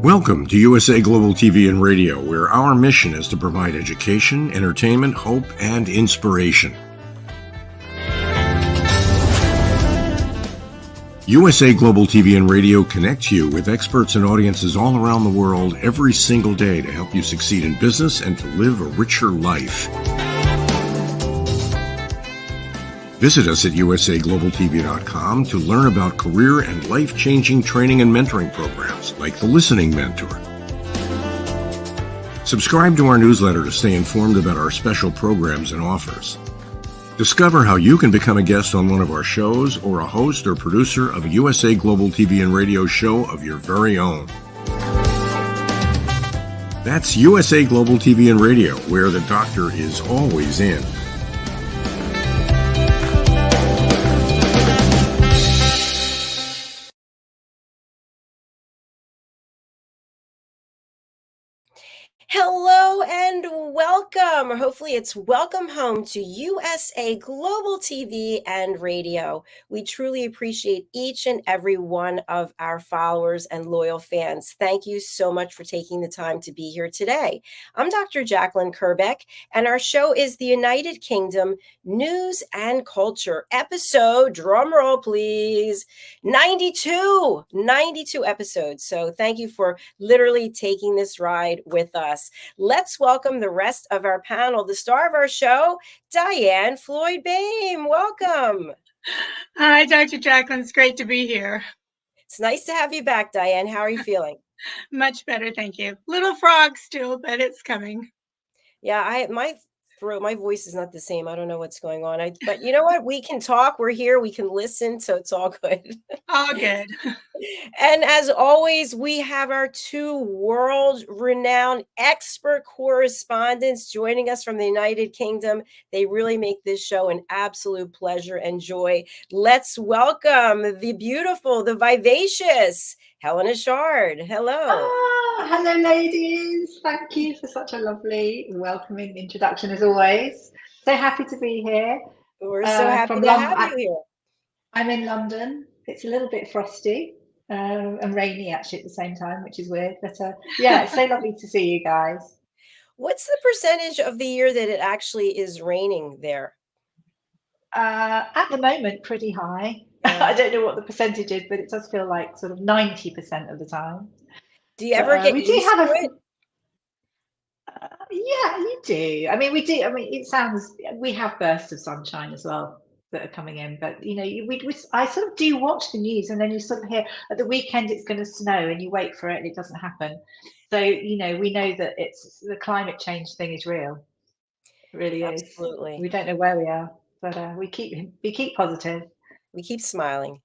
Welcome to USA Global TV and Radio, where our mission is to provide education, entertainment, hope, and inspiration. USA Global TV and Radio connects you with experts and audiences all around the world every single day to help you succeed in business and to live a richer life. Visit us at usaglobaltv.com to learn about career and life-changing training and mentoring programs like the Listening Mentor. Subscribe to our newsletter to stay informed about our special programs and offers. Discover how you can become a guest on one of our shows or a host or producer of a USA Global TV and Radio show of your very own. That's USA Global TV and Radio, where the doctor is always in. Hello and welcome. Hopefully it's welcome home to USA Global TV and Radio. We truly appreciate each and every one of our followers and loyal fans. Thank you so much for taking the time to be here today. I'm Dr. Jacalyn, and our show is the United Kingdom News and Culture episode, drumroll please, 92 episodes. So thank you for literally taking this ride with us. Let's welcome the rest of our panel, the star of our show, Diann, Floyd, Boehm. Welcome. Hi, Dr. Jacalyn. It's great to be here. It's nice to have you back, Diann. How are you feeling? Much better, thank you. Little frog still, but it's coming. Yeah, my throat, my voice is not the same. I don't know what's going on. But you know what? We can talk. We're here. We can listen. So it's all good. All good. And as always, we have our two world-renowned expert correspondents joining us from the United Kingdom. They really make this show an absolute pleasure and joy. Let's welcome the beautiful, the vivacious Helena Chard. Hello. Hello, ladies. Thank you for such a lovely, welcoming introduction, as always. So happy to be here. We're so happy to have you here. I'm in London. It's a little bit frosty and rainy, actually, at the same time, which is weird. But yeah, it's so lovely to see you guys. What's the percentage of the year that it actually is raining there? At the moment, pretty high. I don't know what the percentage is, but it does feel like sort of 90% of the time. Do you ever get used to it? Yeah, you do. I mean, we do. I mean, we have bursts of sunshine as well that are coming in, but you know, I sort of do watch the news, and then you sort of hear at the weekend it's going to snow, and you wait for it, and it doesn't happen. So you know, we know that it's the climate change thing is real. It really is. Absolutely. We don't know where we are, but we keep positive. We keep smiling.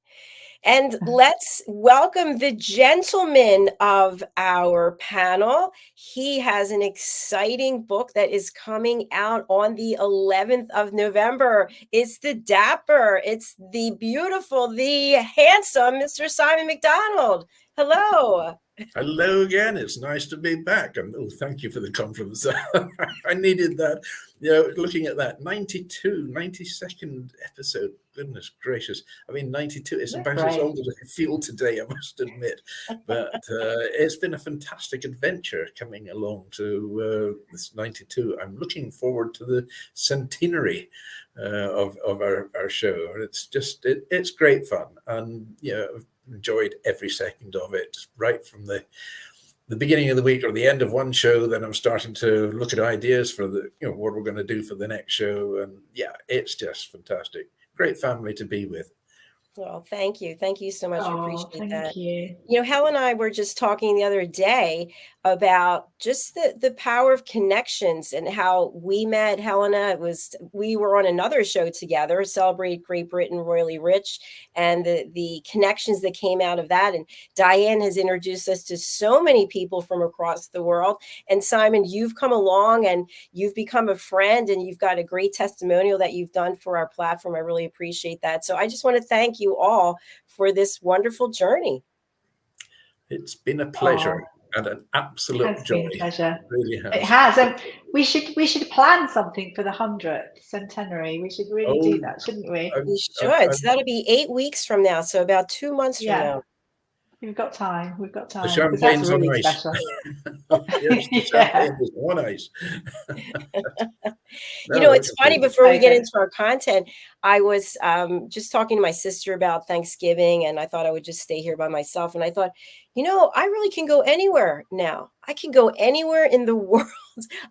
And let's welcome the gentleman of our panel. He has an exciting book that is coming out on the 11th of November. It's the dapper, it's the beautiful, the handsome Mr. Simon McDonald. Hello. Hello again. It's nice to be back. Thank you for the compliment. I needed that. You know, looking at that 92nd episode. Goodness gracious. I mean, 92 is about as old as I feel today, I must admit. But it's been a fantastic adventure coming along to this 92. I'm looking forward to the centenary of our show. And it's great fun. And, you know, I've enjoyed every second of it, right from the beginning of the week or the end of one show. Then I'm starting to look at ideas for what we're going to do for the next show. And yeah, it's just fantastic. Great family to be with. Well, thank you. Thank you so much. I appreciate that. Thank you. You know, Helen and I were just talking the other day about just the power of connections and how we met. Helena, we were on another show together, Celebrate Great Britain Royally Rich, and the connections that came out of that. And Diann has introduced us to so many people from across the world. And Simon, you've come along and you've become a friend, and you've got a great testimonial that you've done for our platform. I really appreciate that. So I just want to thank you all for this wonderful journey. It's been a pleasure and an absolute joy. Been a pleasure. It really has. It has. And we should plan something for the 100th centenary. We should really do that, shouldn't we? We should. So that'll be 8 weeks from now. So about 2 months from now. We've got time. We've got The time because that's champagne's on really ice. special. Yes, the Yeah. champagne is on ice. You No, know, that it's was funny, good. before we get Okay. into our content, I was just talking to my sister about Thanksgiving, and I thought I would just stay here by myself. And I thought, you know, I really can go anywhere now. I can go anywhere in the world.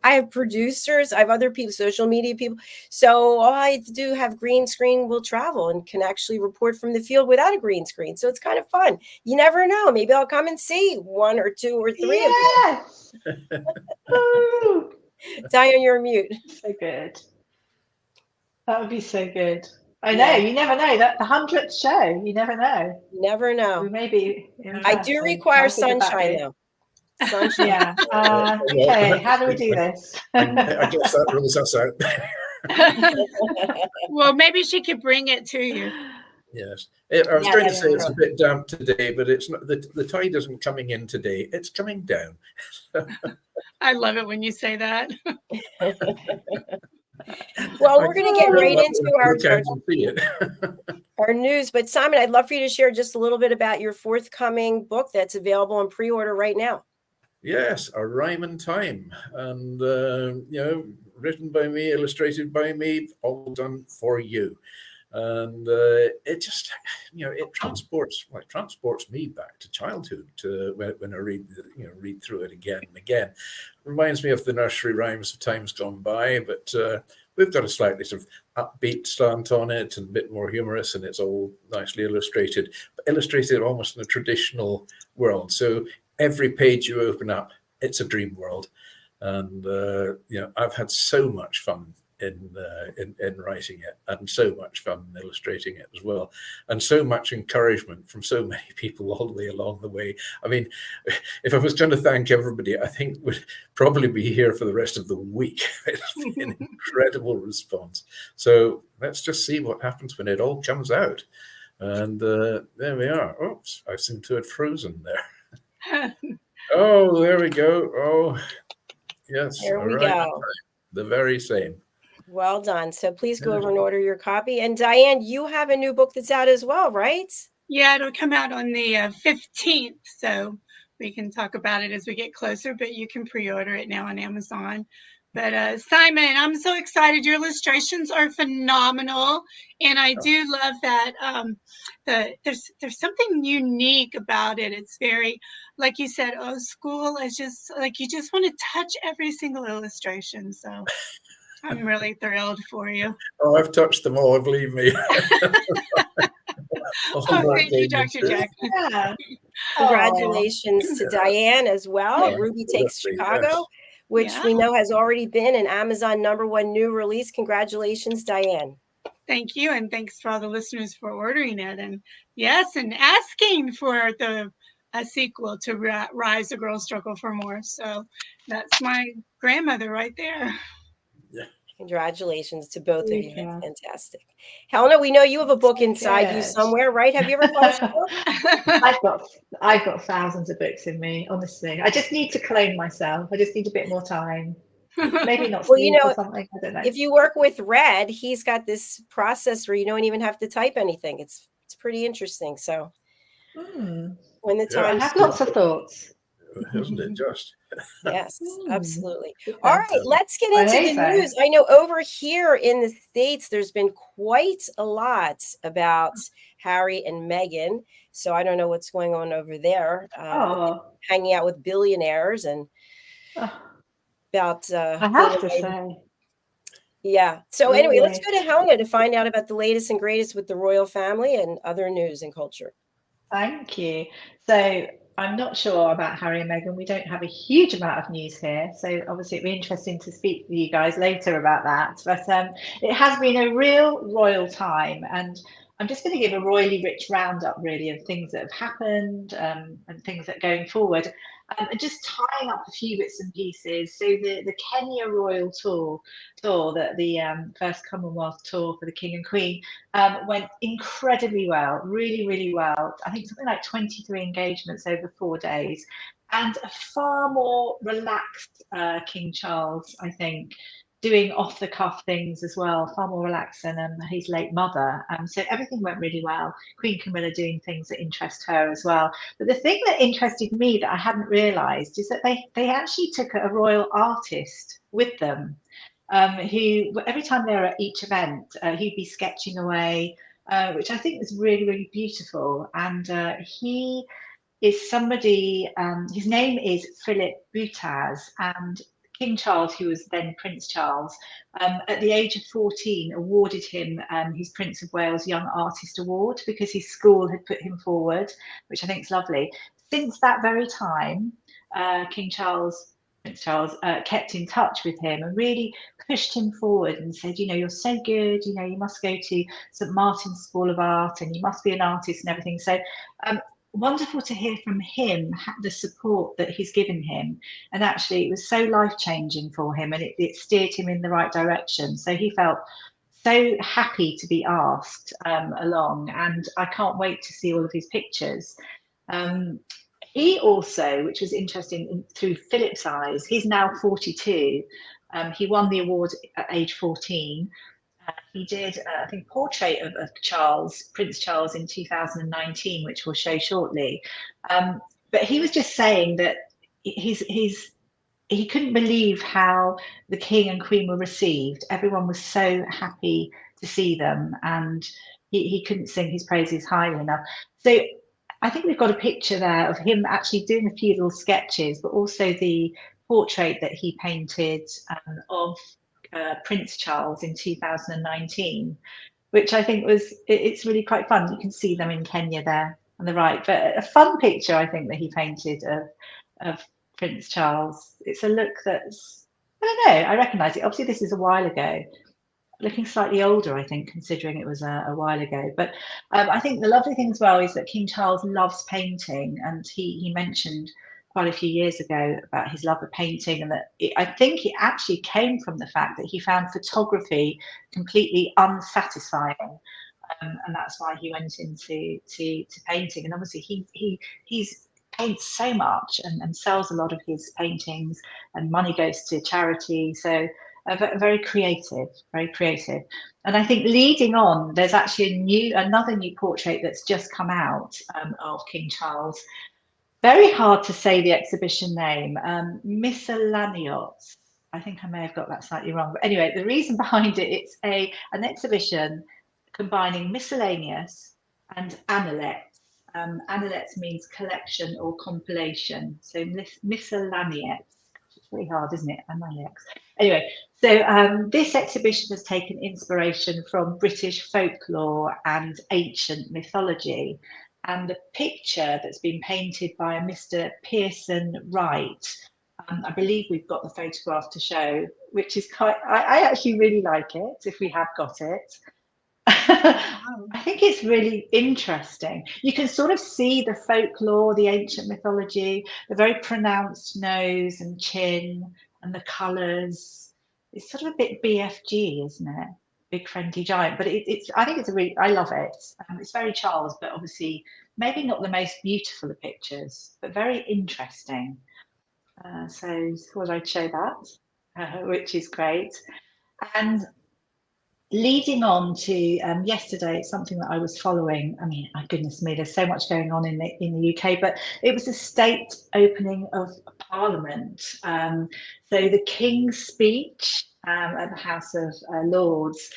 I have producers, I have other people, social media people. So all I have to do, have green screen, will travel and can actually report from the field without a green screen. So it's kind of fun. You never know. Maybe I'll come and see one or two or three of you. Yes. Woo! Diann, you're mute. So good. That would be so good. I know. Yeah. You never know. That the 100th show. You never know. You never know. We may be in I do person. require How good would that sunshine, be? though. Sunshine. Yeah. Well, Okay. How do we do this? I guess that rules us out. Well, maybe she could bring it to you. Yes. I was Yeah, going to that's say it's true. a bit damp today, but it's not. The tide isn't coming in today. It's coming down. I love it when you say that. Well, I we're going to get can't right look into out and see it. our news. But Simon, I'd love for you to share just a little bit about your forthcoming book that's available in pre-order right now. Yes, A Rhyme and Time, and written by me, illustrated by me, all done for you. And it just, it transports me back to childhood when I read through it again and again. Reminds me of the nursery rhymes of times gone by, but we've got a slightly sort of upbeat slant on it and a bit more humorous, and it's all nicely illustrated, but illustrated almost in a traditional world. So every page you open up, it's a dream world, and I've had so much fun in writing it, and so much fun illustrating it as well, and so much encouragement from so many people all the way along the way. I mean, if I was going to thank everybody, I think we'd probably be here for the rest of the week. It's been an incredible response. So let's just see what happens when it all comes out. And there we are. Oops, I seem to have frozen there. Oh, there we go. Oh, yes. There we right. go. The very same. Well done. So please go over and order your copy. And Diann, you have a new book that's out as well, right? Yeah, it'll come out on the 15th, so we can talk about it as we get closer, but you can pre-order it now on Amazon. But Simon, I'm so excited. Your illustrations are phenomenal, and I do love that there's something unique about it. It's very, like you said, old school. It's just like you just want to touch every single illustration. So I'm really thrilled for you. Oh, I've touched them all, believe me. Oh, thank you, Dr. Jacalyn. Yeah. Congratulations to Diann as well. Yeah, Ruby Takes absolutely, Chicago, yes. which Yeah. we know has already been an Amazon #1 new release. Congratulations, Diann. Thank you, and thanks for all the listeners for ordering it, and yes, and asking for a sequel to Rise, a Girl Struggle for More. So that's my grandmother right there. Congratulations to both of you. Yeah. That's fantastic. Helena, we know you have a book inside you Good. somewhere, right? Have you ever published a book? I've got thousands of books in me, honestly. I just need to clone myself. I just need a bit more time. Maybe not Well, sleep or something. I don't know. If you work with Red, he's got this process where you don't even have to type anything. It's pretty interesting. So when the Yeah. I time have lots of thoughts. Isn't it just? Yes, absolutely. Super. All right, let's get into the news. I know over here in the States, there's been quite a lot about Harry and Meghan. So I don't know what's going on over there. Hanging out with billionaires and about. I have to say. Yeah. So Really? anyway, let's go to Helena to find out about the latest and greatest with the royal family and other news and culture. Thank you. So I'm not sure about Harry and Meghan. We don't have a huge amount of news here. So obviously it'd be interesting to speak with you guys later about that. But it has been a real royal time. And I'm just going to give a royally rich roundup, really, of things that have happened and things that are going forward. And just tying up a few bits and pieces. So the Kenya Royal Tour, that the first Commonwealth tour for the King and Queen, went incredibly well, really, really well. I think something like 23 engagements over 4 days, and a far more relaxed King Charles, I think, doing off the cuff things as well, far more relaxed than his late mother. So everything went really well. Queen Camilla doing things that interest her as well. But the thing that interested me that I hadn't realised is that they actually took a royal artist with them, who every time they were at each event, he'd be sketching away, which I think was really, really beautiful. And he is somebody, his name is Philip Boutaz, and King Charles, who was then Prince Charles, at the age of 14, awarded him his Prince of Wales Young Artist Award because his school had put him forward, which I think is lovely. Since that very time, King Charles, Prince Charles, kept in touch with him and really pushed him forward and said, you know, you're so good, you know, you must go to St Martin's School of Art and you must be an artist and everything. So wonderful to hear from him the support that he's given him, and actually it was so life-changing for him, and it steered him in the right direction. So he felt so happy to be asked along, and I can't wait to see all of his pictures. He also, which was interesting through Philip's eyes, he's now 42. He won the award at age 14. He did, I think, portrait of Charles, Prince Charles, in 2019, which we'll show shortly. But he was just saying that he couldn't believe how the King and Queen were received. Everyone was so happy to see them, and he couldn't sing his praises highly enough. So I think we've got a picture there of him actually doing a few little sketches, but also the portrait that he painted of Prince Charles in 2019, which I think it's really quite fun. You can see them in Kenya there on the right, but a fun picture I think that he painted of Prince Charles. It's a look that's, I don't know, I recognise it. Obviously this is a while ago, looking slightly older, I think, considering it was a while ago. But I think the lovely thing as well is that King Charles loves painting, and he mentioned quite a few years ago about his love of painting, and that I think it actually came from the fact that he found photography completely unsatisfying, and that's why he went into painting. And obviously he's paints so much and sells a lot of his paintings, and money goes to charity. So very creative, very creative. And I think leading on, there's actually another new portrait that's just come out of King Charles. Very hard to say the exhibition name, Miscellaneous. I think I may have got that slightly wrong. But anyway, the reason behind it, it's an exhibition combining miscellaneous and analects. Analects means collection or compilation. So miscellaneous. It's really hard, isn't it? Analects. Anyway, so this exhibition has taken inspiration from British folklore and ancient mythology. And the picture that's been painted by a Mr. Pearson Wright, I believe we've got the photograph to show, which is I actually really like it, if we have got it. I think it's really interesting. You can sort of see the folklore, the ancient mythology, the very pronounced nose and chin and the colours. It's sort of a bit BFG, isn't it? Big friendly giant, but I think it's I love it. It's very Charles, but obviously maybe not the most beautiful of pictures, but very interesting. So thought I'd show that, which is great. And leading on to yesterday, it's something that I was following. I mean, my goodness me, there's so much going on in the UK, but it was a state opening of Parliament. So the King's speech at the House of Lords,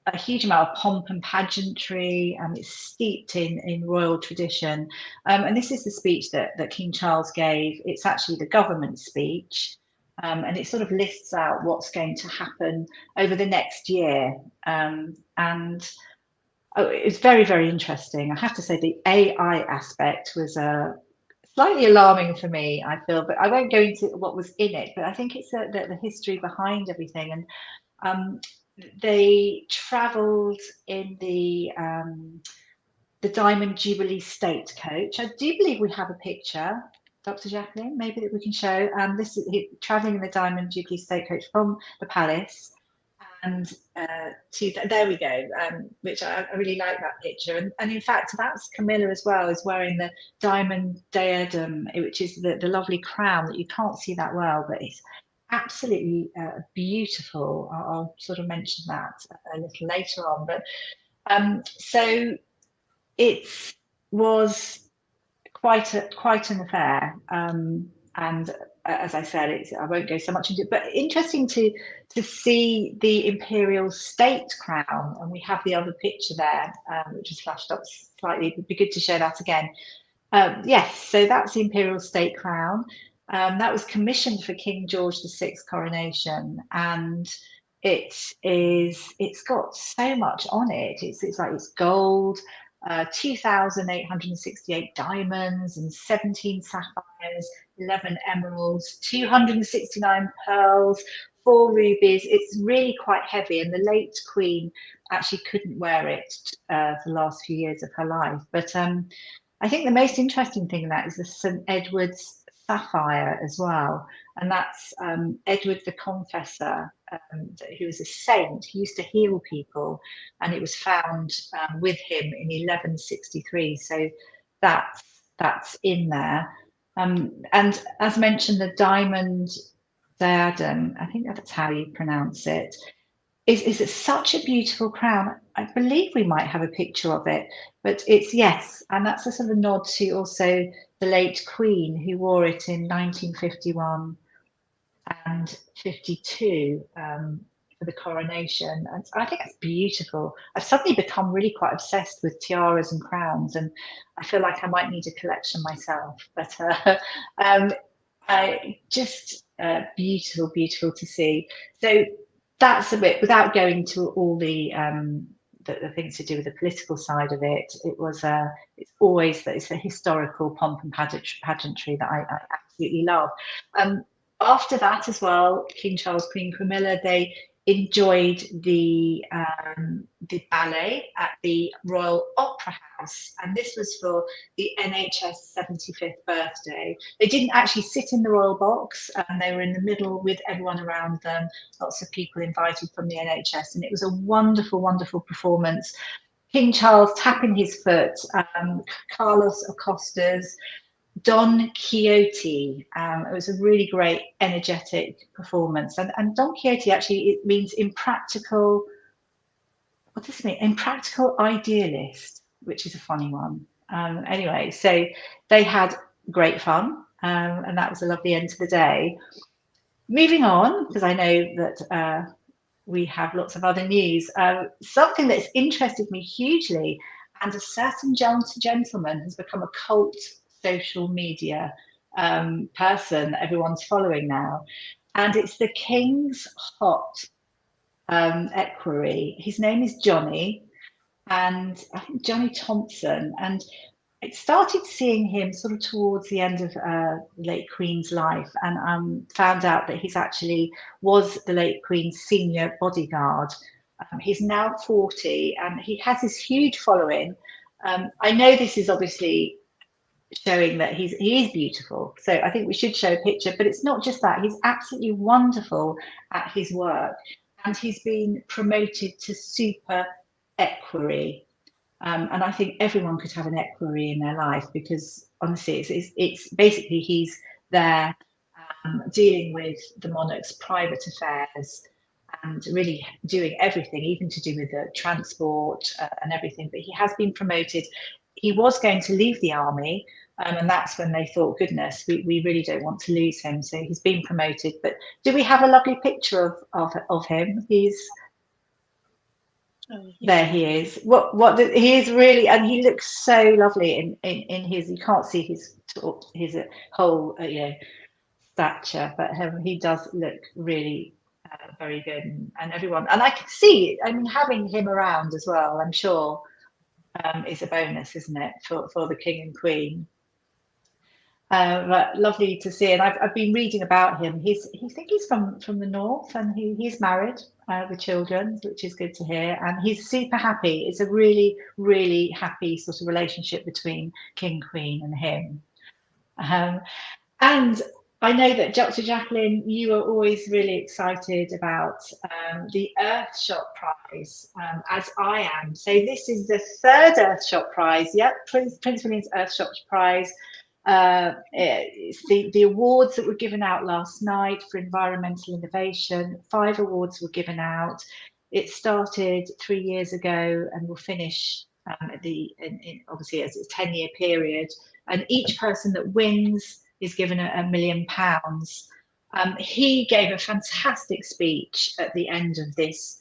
a huge amount of pomp and pageantry, it's steeped in royal tradition. And this is the speech that King Charles gave. It's actually the government speech. And it sort of lists out what's going to happen over the next year. And it's very, very interesting. I have to say the AI aspect was slightly alarming for me, I feel, but I won't go into what was in it, but I think it's the history behind everything. And they travelled in the Diamond Jubilee State Coach. I do believe we have a picture, Dr. Jacalyn, maybe that we can show. This is travelling in the Diamond Jubilee State Coach from the palace and there we go, which I really like that picture. And in fact, that's Camilla as well, is wearing the diamond diadem, which is the lovely crown that you can't see that well, but it's absolutely beautiful. I'll sort of mention that a little later on. But so it was quite an affair, and as I said, I won't go so much into it, but interesting to see the imperial state crown, and we have the other picture there, which has flashed up slightly. It'd be good to show that again. Yes, so that's the imperial state crown. That was commissioned for King George VI coronation, and it's got so much on it. It's like it's gold, 2,868 diamonds and 17 sapphires, 11 emeralds, 269 pearls, 4 rubies. It's really quite heavy, and the late Queen actually couldn't wear it for the last few years of her life. But I think the most interesting thing in that is the St. Edward's sapphire as well. And that's Edward the Confessor, who was a saint. He used to heal people, and it was found with him in 1163. So that's in there. And as mentioned, the diamond diadem, I think that's how you pronounce it, is it such a beautiful crown. I believe we might have a picture of it, but it's, yes, and that's a sort of nod to also the late Queen, who wore it in 1951 and 52 for the coronation. And I think it's beautiful. I've suddenly become really quite obsessed with tiaras and crowns, and I feel like I might need a collection myself. But I just beautiful to see. So that's a bit, without going to all the things to do with the political side of it. It was it's always that it's a historical pomp and pageantry that I absolutely love. After that as well, King Charles, Queen Camilla, they enjoyed the ballet at the Royal Opera House, and this was for the NHS 75th birthday. They didn't actually sit in the royal box, and they were in the middle with everyone around them, lots of people invited from the NHS, and it was a wonderful performance. King Charles tapping his foot, Carlos Acosta's Don Quixote. It was a really great, energetic performance. And Don Quixote actually, it means impractical. What does it mean? Impractical idealist, which is a funny one. Anyway, so they had great fun, and that was a lovely end to the day. Moving on, because I know that we have lots of other news. Something that's interested me hugely, and a certain gentleman has become a cult social media person that everyone's following now, and it's the King's Hot equerry. His name is Johnny, and I think Johnny Thompson, and I started seeing him sort of towards the end of the late Queen's life, and found out that he's actually was the late Queen's senior bodyguard. He's now 40, and he has this huge following. I know this is obviously showing that he is beautiful, so I think we should show a picture, but it's not just that. He's absolutely wonderful at his work, and he's been promoted to super equerry, and I think everyone could have an equerry in their life, because honestly it's basically he's there dealing with the monarch's private affairs and really doing everything, even to do with the transport and everything. But he has been promoted. He was going to leave the army, and that's when they thought, goodness, we really don't want to lose him. So he's been promoted. But do we have a lovely picture of him? He's there. He is. He is really, and he looks so lovely in his. You can't see his whole stature, but he does look really very good, and everyone. And I can see. I mean, having him around as well, I'm sure. Is a bonus, isn't it, for the King and Queen? But lovely to see, and I've been reading about him. I think he's from the north, and he's married with children, which is good to hear. And he's super happy. It's a really happy sort of relationship between King, Queen, and him. And I know that Dr. Jacalyn, you are always really excited about the Earthshot Prize, as I am. So this is the third Earthshot Prize. Yep, Prince William's Earthshot Prize. It's the awards that were given out last night for environmental innovation. 5 awards were given out. It started 3 years ago and will finish obviously as a 10-year period. And each person that wins is given £1 million. He gave a fantastic speech at the end of this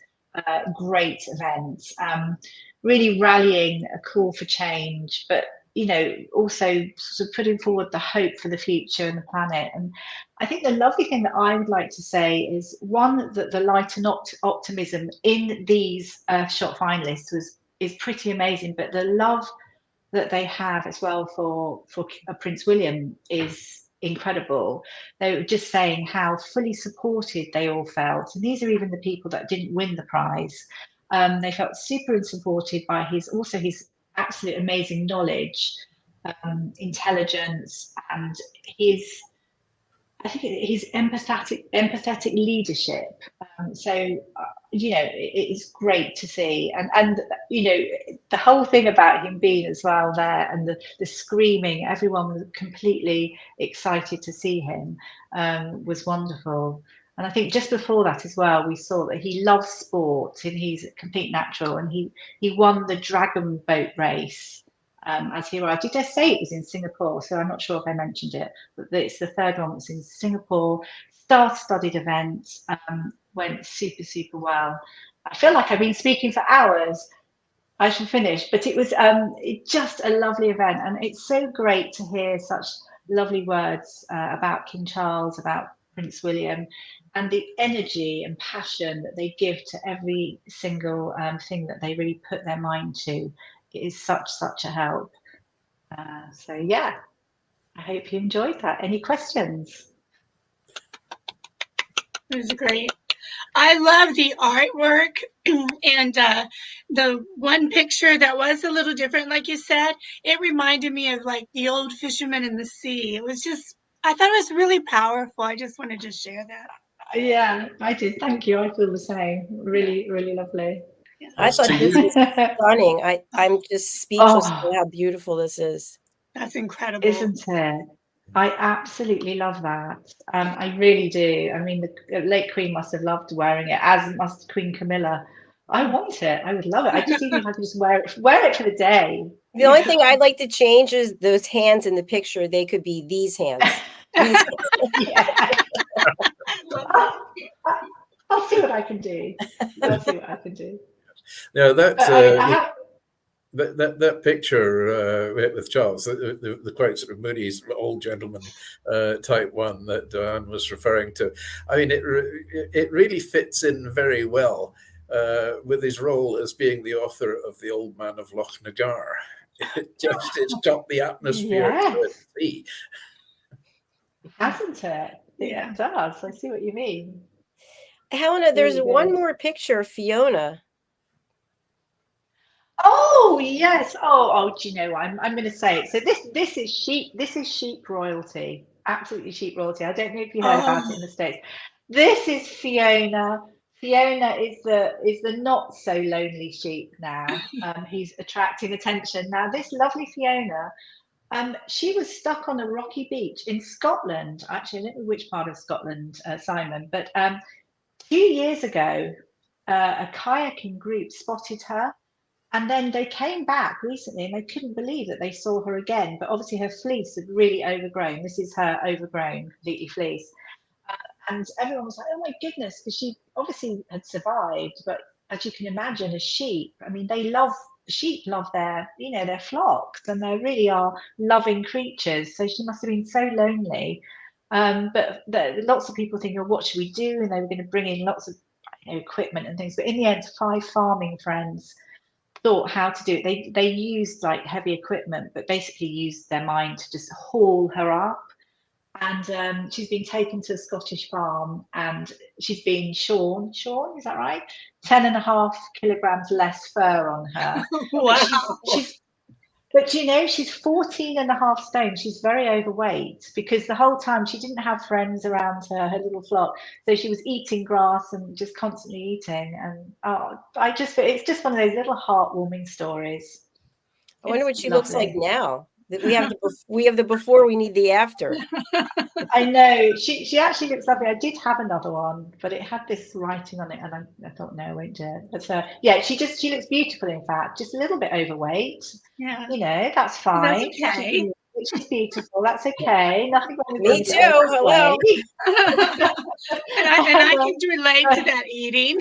great event, really rallying a call for change, but also sort of putting forward the hope for the future and the planet. And I think the lovely thing that I would like to say is, one, that the light and optimism in these Earthshot finalists is pretty amazing, but the love that they have as well for Prince William is incredible. They were just saying how fully supported they all felt, and these are even the people that didn't win the prize. They felt super supported by his absolute amazing knowledge, intelligence, and his empathetic leadership. It is great to see, and the whole thing about him being as well there, and the screaming, everyone was completely excited to see him, was wonderful. And I think just before that as well, we saw that he loves sport and he's a complete natural, and he won the dragon boat race as he arrived. Did I say it was in Singapore? So I'm not sure if I mentioned it, but it's the third one that's in Singapore. Star-studded event, went super, super well. I feel like I've been speaking for hours. I should finish, but it was just a lovely event, and it's so great to hear such lovely words about King Charles, about Prince William, and the energy and passion that they give to every single thing that they really put their mind to. It is such a help. So yeah, I hope you enjoyed that. Any questions? It was great. I love the artwork, and the one picture that was a little different, like you said, it reminded me of like the old fisherman in the sea. It was just, I thought it was really powerful. I just wanted to share that. Yeah, I did. Thank you. I feel the same. Really, really lovely. I thought this was stunning. I'm just speechless at how beautiful this is. That's incredible. Isn't it? I absolutely love that. I really do. I mean, the late Queen must have loved wearing it, as must Queen Camilla. I want it. I would love it. I just even if I could just wear it for the day. The only thing I'd like to change is those hands in the picture. They could be these hands. I'll see what I can do. No, that picture with Charles, the quite sort of moody old gentleman type one that Diann was referring to. I mean, it really fits in very well with his role as being the author of The Old Man of Loch Nagar. It's got the atmosphere to see. Hasn't it? Yeah, it does. I see what you mean. Helena, there's one more picture of Fiona. Oh yes. Oh, do you know what? I'm going to say it. So this is sheep. This is sheep royalty. Absolutely sheep royalty. I don't know if you heard about it in the States. This is Fiona. Fiona is the not so lonely sheep now. Who's attracting attention now. This lovely Fiona. She was stuck on a rocky beach in Scotland. Actually, I don't know which part of Scotland, Simon, but 2 years ago, a kayaking group spotted her. And then they came back recently and they couldn't believe that they saw her again. But obviously her fleece had really overgrown. This is her overgrown, completely fleece. And everyone was like, oh my goodness, because she obviously had survived. But as you can imagine, as sheep, I mean, sheep love their flocks, and they really are loving creatures. So she must have been so lonely. But lots of people think, oh, what should we do? And they were going to bring in lots of equipment and things. But in the end, 5 farming friends thought how to do it. They used like heavy equipment, but basically used their mind to just haul her up. And she's been taken to a Scottish farm, and she's been shorn, is that right? 10.5 kilograms less fur on her. Wow. But she's 14.5 stone. She's very overweight because the whole time she didn't have friends around her little flock. So she was eating grass and just constantly eating. And it's just one of those little heartwarming stories. I wonder what she looks like now. We have the before, we need the after. I know she actually looks lovely. I did have another one, but it had this writing on it, and I thought no, I won't do it. But yeah, she looks beautiful. In fact, just a little bit overweight. Yeah, You know, that's fine. that's okay. She's beautiful. That's okay. Nothing wrong with Me being too. Hello. and I can relate to that eating.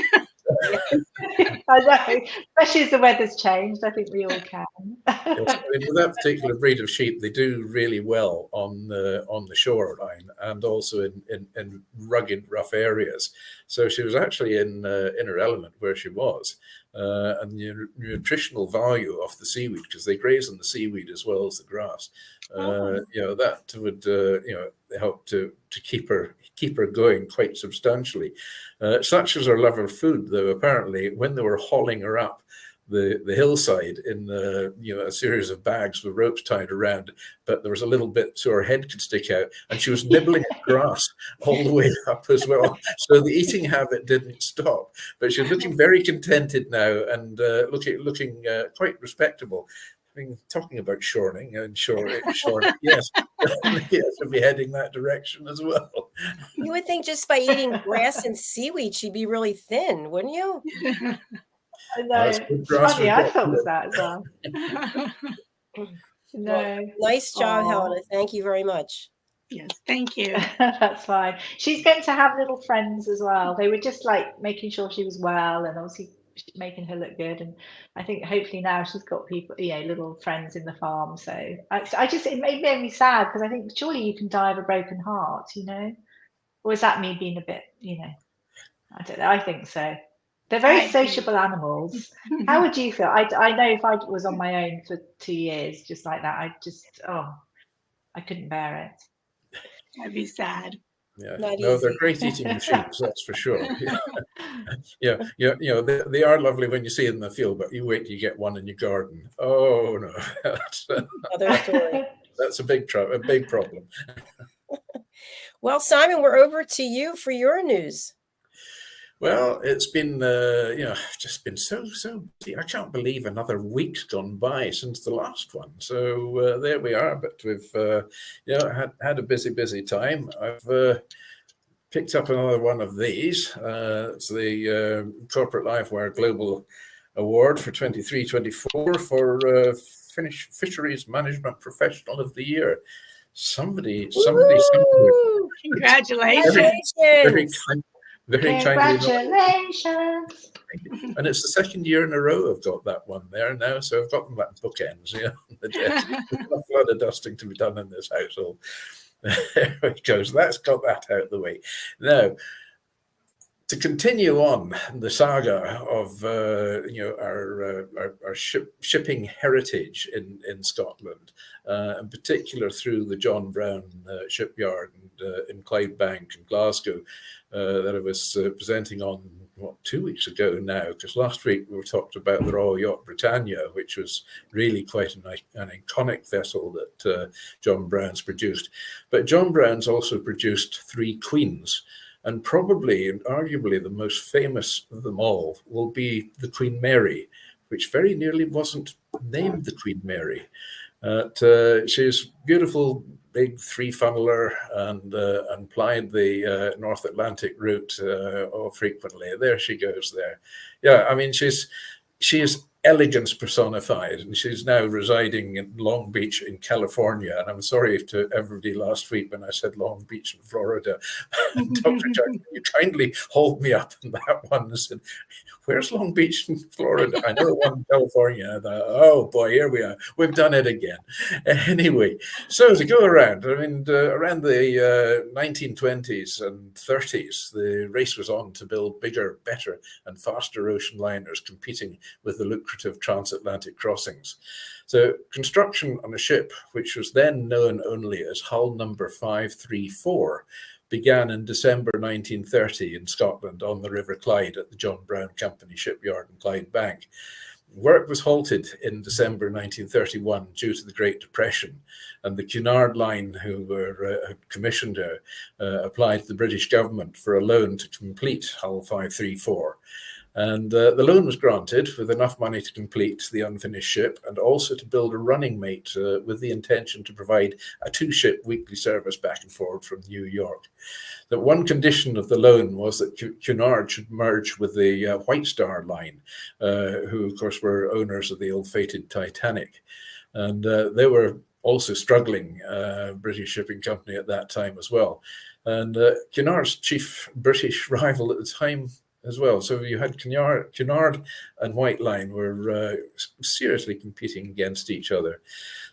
I know, especially as the weather's changed. I think we all can. Yes, I mean, with that particular breed of sheep, they do really well on the shoreline and also in rugged, rough areas. So she was actually in her element where she was, and the nutritional value of the seaweed, because they graze on the seaweed as well as the grass. That would help to keep her going quite substantially. Such as her love of food, though. Apparently, when they were hauling her up the hillside in a series of bags with ropes tied around, but there was a little bit so her head could stick out, and she was nibbling at grass all the way up as well. So the eating habit didn't stop, but she's looking very contented now and looking quite respectable. I mean, talking about shoring and shoring, yes, yes, we'll be heading that direction as well. You would think just by eating grass and seaweed, she'd be really thin, wouldn't you? I know. It's funny, I thought it was that as well. No. Well, nice job, Helena. Thank you very much. Yes, thank you. That's fine. She's going to have little friends as well. They were just like making sure she was well and obviously making her look good. And I think hopefully now she's got people, little friends in the farm. So it made me sad because I think surely you can die of a broken heart, or is that me being a bit, I don't know. I think so. They're very sociable animals. How would you feel? I know if I was on my own for 2 years, just like that, I couldn't bear it. I'd be sad. Yeah, no, they're great eating machines, that's for sure. Yeah, they are lovely when you see them in the field, but you wait till you get one in your garden. Oh no, that's another story. That's a big problem. Well, Simon, we're over to you for your news. Well, it's been, just been so busy. I can't believe another week's gone by since the last one. So there we are. But we've, had a busy time. I've picked up another one of these. It's the Corporate Livewire Global Award for 23-24 for Fisheries Management Professional of the Year. Somebody. Congratulations. Very Congratulations. And it's the second year in a row I've got that one there now, so I've got them at bookends. There's a lot of dusting to be done in this household. There it goes. That's got that out of the way. Now, to continue on the saga of our shipping heritage in Scotland, in particular through the John Brown shipyard in Clydebank and Glasgow, that I was presenting on 2 weeks ago now, because last week we talked about the Royal Yacht Britannia, which was really quite an iconic vessel that John Brown's produced. But John Brown's also produced 3 queens. And probably and arguably the most famous of them all will be the Queen Mary, which very nearly wasn't named the Queen Mary. She's beautiful, big 3-funneler and plied the North Atlantic route frequently. There she goes there. Yeah, I mean, she is elegance personified, and she's now residing in Long Beach in California. And I'm sorry to everybody last week when I said Long Beach in Florida. Dr. Jackson, you kindly hold me up on that one and said, where's Long Beach in Florida? I know one in California. I thought, oh boy, here we are. We've done it again. Anyway, so to go around, I mean, around the 1920s and 30s, the race was on to build bigger, better, and faster ocean liners competing with the lucrative transatlantic crossings. So construction on a ship, which was then known only as hull number 534, began in December 1930 in Scotland on the River Clyde at the John Brown Company shipyard in Clydebank. Work was halted in December 1931 due to the Great Depression, and the Chard line, who had commissioned her, applied to the British government for a loan to complete hull 534. And the loan was granted with enough money to complete the unfinished ship and also to build a running mate with the intention to provide a 2-ship weekly service back and forward from New York. That one condition of the loan was that Cunard should merge with the White Star Line, who, of course, were owners of the ill-fated Titanic. And they were also struggling British shipping company at that time as well. And Cunard's chief British rival at the time as well. So you had Cunard and White Line were seriously competing against each other.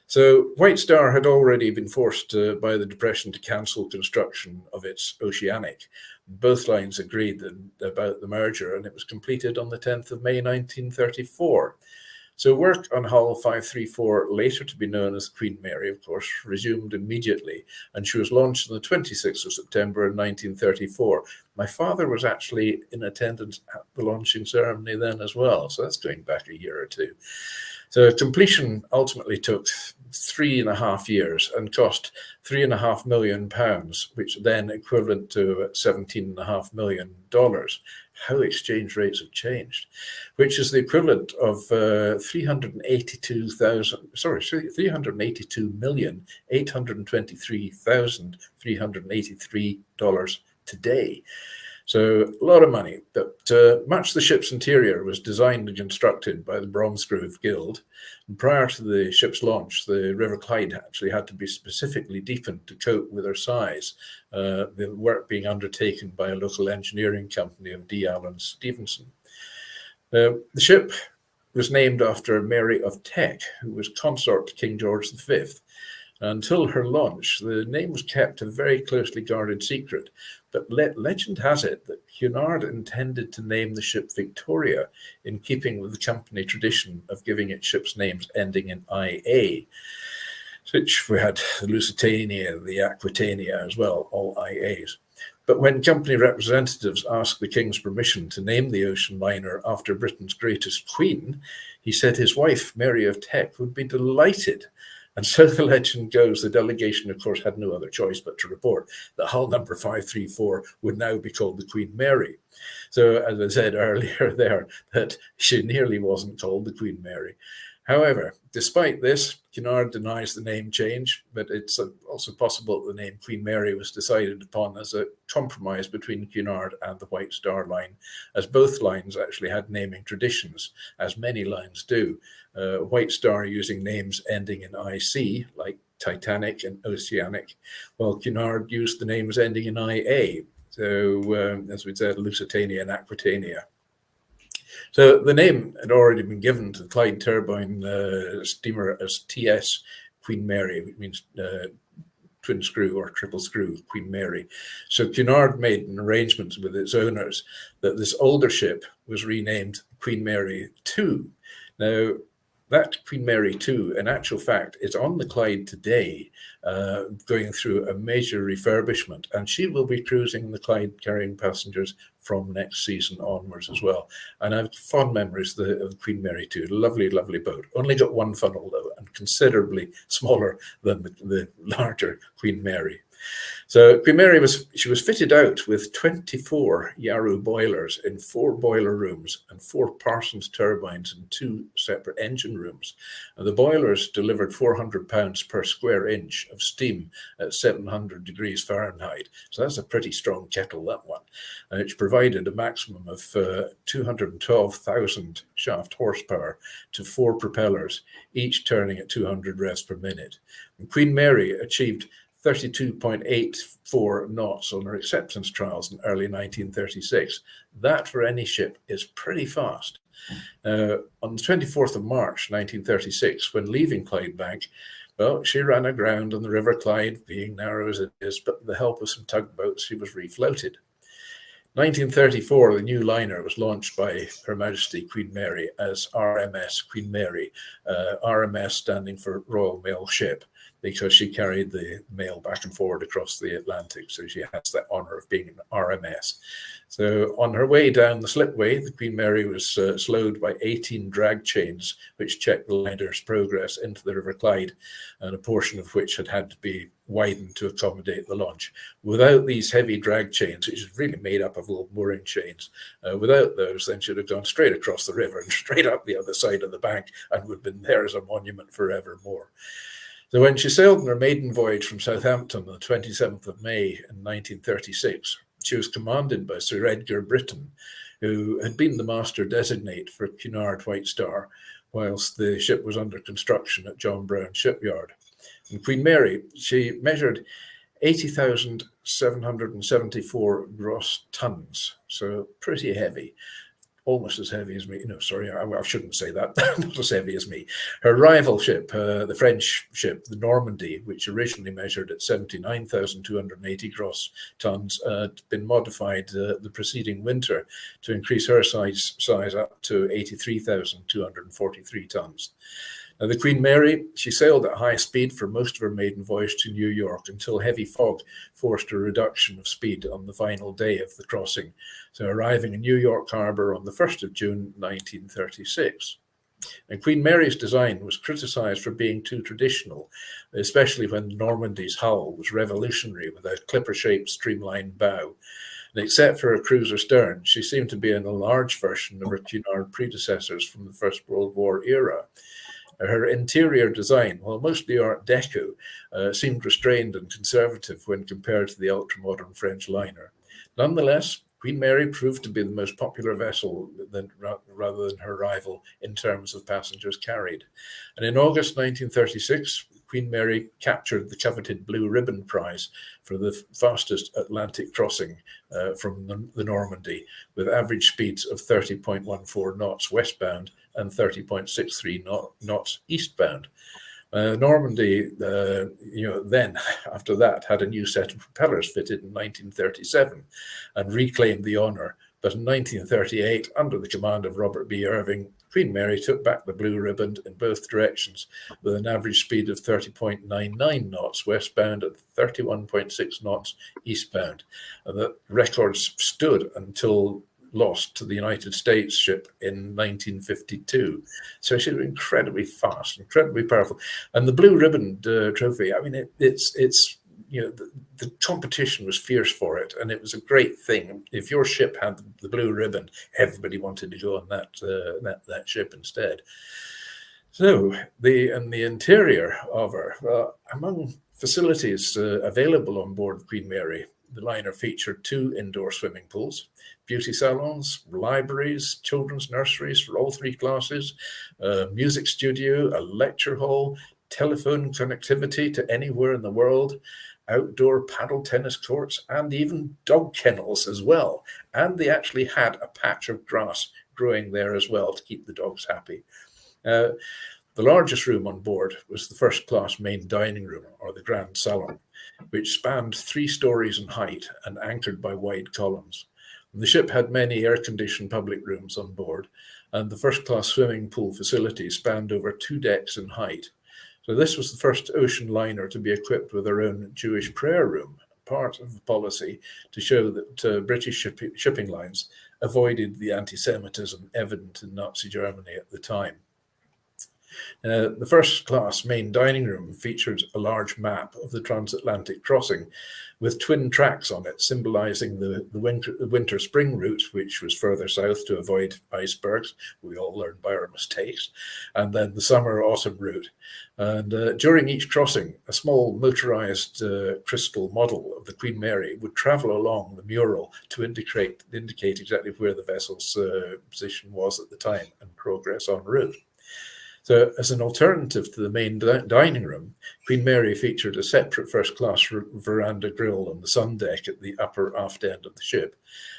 So White Star had already been forced by the Depression to cancel construction of its Oceanic. Both lines agreed about the merger, and it was completed on the 10th of May 1934. So work on Hull 534, later to be known as Queen Mary, of course, resumed immediately, and she was launched on the 26th of September in 1934. My father was actually in attendance at the launching ceremony then as well, so that's going back a year or two. So completion ultimately took 3.5 years and cost £3.5 million, which then equivalent to $17.5 million. How exchange rates have changed, which is the equivalent of $382,823,383 today. So a lot of money, but much of the ship's interior was designed and constructed by the Bromsgrove Guild. And prior to the ship's launch, the River Clyde actually had to be specifically deepened to cope with her size, the work being undertaken by a local engineering company of Diann and Stevenson. The ship was named after Mary of Teck, who was consort to King George V. Until her launch, the name was kept a very closely guarded secret, but legend has it that Cunard intended to name the ship Victoria in keeping with the company tradition of giving its ships names ending in IA, which we had the Lusitania, the Aquitania as well, all IAs. But when company representatives asked the king's permission to name the ocean liner after Britain's greatest queen, he said his wife, Mary of Teck, would be delighted. And so the legend goes, the delegation, of course, had no other choice but to report that hull number 534 would now be called the Queen Mary. So, as I said earlier there, that she nearly wasn't called the Queen Mary. However, despite this, Cunard denies the name change, but it's also possible that the name Queen Mary was decided upon as a compromise between Cunard and the White Star Line, as both lines actually had naming traditions, as many lines do. White Star using names ending in IC, like Titanic and Oceanic, while Cunard used the names ending in IA, so as we said, Lusitania and Aquitania. So the name had already been given to the Clyde turbine steamer as TS Queen Mary, which means twin screw or triple screw Queen Mary. So Cunard made an arrangement with its owners that this older ship was renamed Queen Mary II. Now, that Queen Mary II, in actual fact, is on the Clyde today, going through a major refurbishment, and she will be cruising the Clyde carrying passengers from next season onwards as well. And I have fond memories of the Queen Mary II, lovely, lovely boat. Only got one funnel though, and considerably smaller than the larger Queen Mary. So Queen Mary was fitted out with 24 Yarrow boilers in 4 boiler rooms and 4 Parsons turbines in 2 separate engine rooms. And the boilers delivered 400 pounds per square inch of steam at 700 degrees Fahrenheit. So that's a pretty strong kettle, that one. And it's provided a maximum of 212,000 shaft horsepower to 4 propellers, each turning at 200 revs per minute. And Queen Mary achieved 32.84 knots on her acceptance trials in early 1936. That for any ship is pretty fast. On the 24th of March 1936, when leaving Clydebank, well, she ran aground on the River Clyde, being narrow as it is, but with the help of some tugboats, she was refloated. 1934, the new liner was launched by Her Majesty Queen Mary as RMS Queen Mary, RMS standing for Royal Mail Ship. because she carried the mail back and forward across the Atlantic. So she has that honor of being an RMS. So on her way down the slipway, the Queen Mary was slowed by 18 drag chains, which checked the liner's progress into the River Clyde, and a portion of which had to be widened to accommodate the launch. Without these heavy drag chains, which is really made up of little mooring chains, without those, then she'd have gone straight across the river and straight up the other side of the bank and would have been there as a monument forevermore. So when she sailed on her maiden voyage from Southampton on the 27th of May in 1936, she was commanded by Sir Edgar Britton, who had been the master designate for Cunard White Star, whilst the ship was under construction at John Brown shipyard. And Queen Mary, she measured 80,774 gross tons, so pretty heavy. Almost as heavy as me. No, sorry, I shouldn't say that. Not as heavy as me. Her rival ship, the French ship, the Normandy, which originally measured at 79,280 gross tons, had been modified the preceding winter to increase her size up to 83,243 tons. Now, the Queen Mary, she sailed at high speed for most of her maiden voyage to New York until heavy fog forced a reduction of speed on the final day of the crossing, so arriving in New York Harbor on the 1st of June 1936. And Queen Mary's design was criticized for being too traditional, especially when Normandy's hull was revolutionary with a clipper-shaped streamlined bow. And except for her cruiser stern, she seemed to be an enlarged version of her Cunard predecessors from the First World War era. Her interior design, while mostly Art Deco, seemed restrained and conservative when compared to the ultra-modern French liner. Nonetheless, Queen Mary proved to be the most popular vessel rather than her rival in terms of passengers carried. And in August 1936, Queen Mary captured the coveted Blue Ribbon Prize for the fastest Atlantic crossing from the Normandy, with average speeds of 30.14 knots westbound and 30.63 knots eastbound. Normandy, then after that, had a new set of propellers fitted in 1937 and reclaimed the honor. But in 1938, under the command of Robert B. Irving, Queen Mary took back the blue ribbon in both directions with an average speed of 30.99 knots westbound and 31.6 knots eastbound. And the records stood until lost to the United States ship in 1952. So she was incredibly fast, incredibly powerful. And the Blue Ribbon trophy, I mean, it's the competition was fierce for it, and it was a great thing. If your ship had the Blue Ribbon, everybody wanted to go on that ship instead. So the interior of her, among facilities available on board Queen Mary, the liner featured 2 indoor swimming pools, beauty salons, libraries, children's nurseries for all 3 classes, a music studio, a lecture hall, telephone connectivity to anywhere in the world, outdoor paddle tennis courts, and even dog kennels as well. And they actually had a patch of grass growing there as well to keep the dogs happy. The largest room on board was the first-class main dining room, or the Grand Salon, which spanned 3 stories in height and anchored by wide columns. The ship had many air-conditioned public rooms on board, and the first-class swimming pool facility spanned over 2 decks in height. So this was the first ocean liner to be equipped with their own Jewish prayer room, part of the policy to show that British shipping lines avoided the anti-Semitism evident in Nazi Germany at the time. The first-class main dining room featured a large map of the transatlantic crossing with twin tracks on it, symbolizing the winter-spring route, which was further south to avoid icebergs. We all learned by our mistakes. And then the summer-autumn route. And during each crossing, a small motorized crystal model of the Queen Mary would travel along the mural to indicate exactly where the vessel's position was at the time and progress en route. So as an alternative to the main dining room, Queen Mary featured a separate first-class veranda grill on the sun deck at the upper aft end of the ship.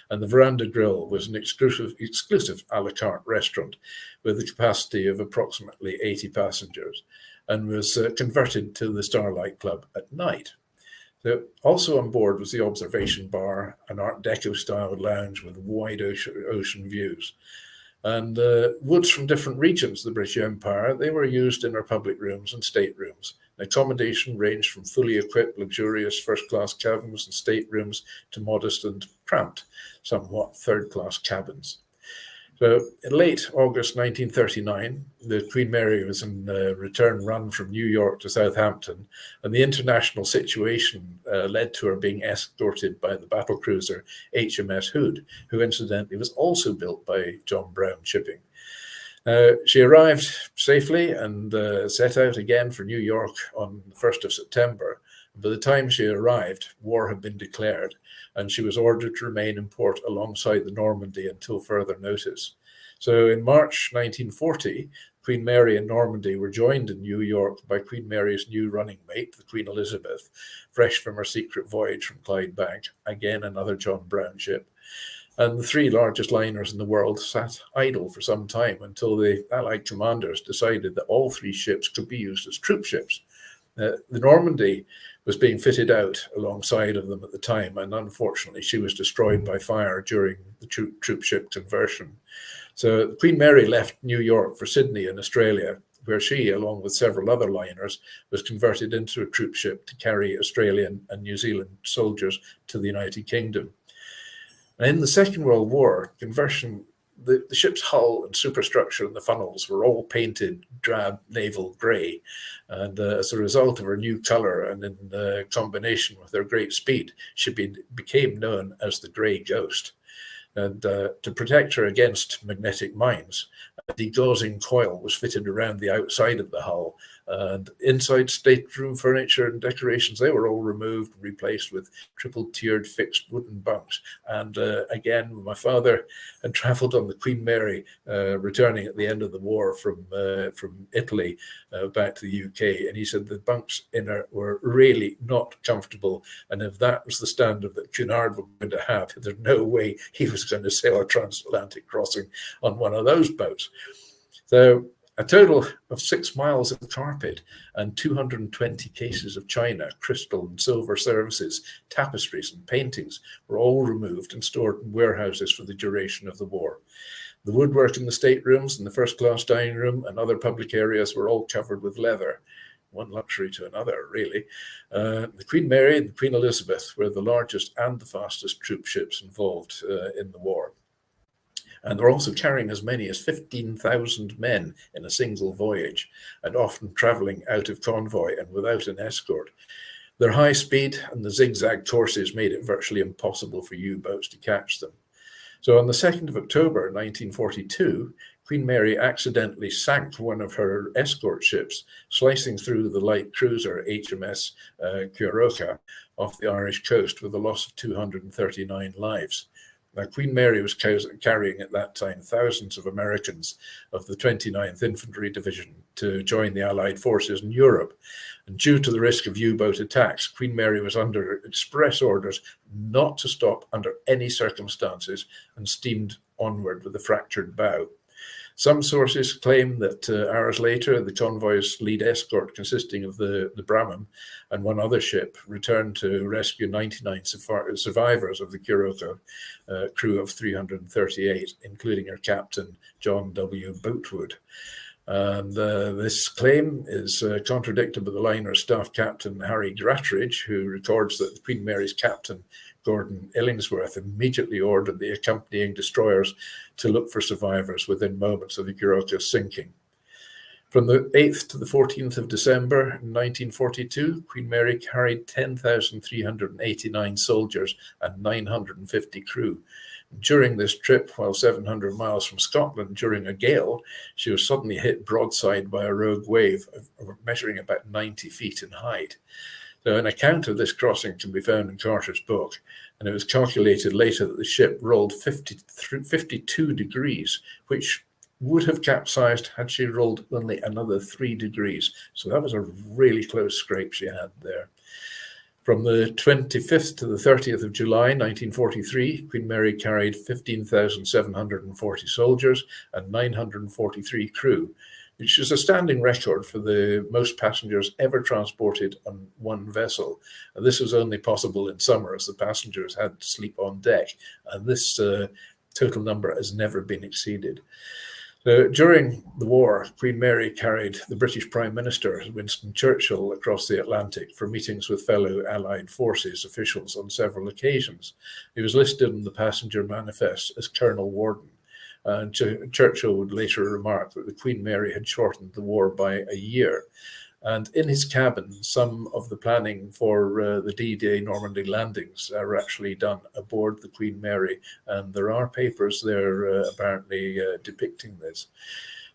And the veranda grill was an exclusive a la carte restaurant with a capacity of approximately 80 passengers and was converted to the Starlight Club at night. So also on board was the observation bar, an Art Deco-style lounge with wide ocean views. And woods from different regions of the British Empire, they were used in our public rooms and staterooms, Accommodation ranged from fully equipped, luxurious first-class cabins and staterooms to modest and cramped, somewhat third-class cabins. So in late August 1939, the Queen Mary was in a return run from New York to Southampton, and the international situation led to her being escorted by the battlecruiser HMS Hood, who incidentally was also built by John Brown Shipping. She arrived safely and set out again for New York on the 1st of September. By the time she arrived, war had been declared, and she was ordered to remain in port alongside the Normandy until further notice. So in March 1940, Queen Mary and Normandy were joined in New York by Queen Mary's new running mate, the Queen Elizabeth, fresh from her secret voyage from Clydebank, again another John Brown ship. And the three largest liners in the world sat idle for some time until the Allied commanders decided that all three ships could be used as troop ships. The Normandy was being fitted out alongside of them at the time, and unfortunately she was destroyed by fire during the troop ship conversion. So Queen Mary left New York for Sydney in Australia, where she, along with several other liners, was converted into a troop ship to carry Australian and New Zealand soldiers to the United Kingdom. And in the Second World War, conversion, the ship's hull and superstructure and the funnels were all painted drab naval grey. And as a result of her new colour and in combination with her great speed, she became known as the Grey Ghost. And to protect her against magnetic mines, a degaussing coil was fitted around the outside of the hull, and inside stateroom furniture and decorations, they were all removed and replaced with triple-tiered fixed wooden bunks. And again, my father had travelled on the Queen Mary, returning at the end of the war from Italy back to the UK, and he said the bunks in her were really not comfortable, and if that was the standard that Chard was going to have, there's no way he was going to sail a transatlantic crossing on one of those boats. So a total of 6 miles of carpet and 220 cases of china, crystal and silver services, tapestries and paintings were all removed and stored in warehouses for the duration of the war. The woodwork in the staterooms and the first-class dining room and other public areas were all covered with leather. One luxury to another, really. The Queen Mary and the Queen Elizabeth were the largest and the fastest troop ships involved in the war. And they're also carrying as many as 15,000 men in a single voyage, and often traveling out of convoy and without an escort. Their high speed and the zigzag courses made it virtually impossible for U-boats to catch them. So on the 2nd of October 1942, Queen Mary accidentally sank one of her escort ships, slicing through the light cruiser HMS Curoca off the Irish coast with a loss of 239 lives. Now, Queen Mary was carrying at that time thousands of Americans of the 29th Infantry Division to join the Allied forces in Europe. And due to the risk of U-boat attacks, Queen Mary was under express orders not to stop under any circumstances and steamed onward with a fractured bow. Some sources claim that hours later, the convoy's lead escort, consisting of the Brahman and one other ship, returned to rescue 99 survivors of the Curoca crew of 338, including her captain, John W. Boatwood. And this claim is contradicted by the liner's staff captain, Harry Gratridge, who records that the Queen Mary's captain, Gordon Illingsworth, immediately ordered the accompanying destroyers to look for survivors within moments of the Curoca's sinking. From the 8th to the 14th of December 1942, Queen Mary carried 10,389 soldiers and 950 crew. During this trip, while 700 miles from Scotland during a gale, she was suddenly hit broadside by a rogue wave measuring about 90 feet in height. So an account of this crossing can be found in Carter's book, and it was calculated later that the ship rolled 52 degrees, which would have capsized had she rolled only another 3 degrees. So that was a really close scrape she had there. From the 25th to the 30th of July 1943, Queen Mary carried 15,740 soldiers and 943 crew, which is a standing record for the most passengers ever transported on one vessel. And this was only possible in summer, as the passengers had to sleep on deck, and this total number has never been exceeded. So during the war, Queen Mary carried the British Prime Minister, Winston Churchill, across the Atlantic for meetings with fellow Allied forces officials on several occasions. He was listed in the passenger manifest as Colonel Warden. And Churchill would later remark that the Queen Mary had shortened the war by a year. And in his cabin, some of the planning for the D-Day Normandy landings are actually done aboard the Queen Mary. And there are papers there apparently depicting this.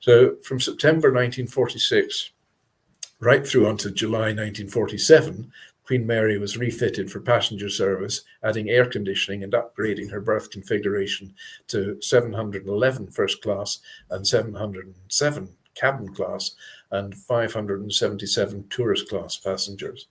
So from September 1946 right through until July 1947, Queen Mary was refitted for passenger service, adding air conditioning and upgrading her berth configuration to 711 first class and 707 cabin class and 577 tourist class passengers.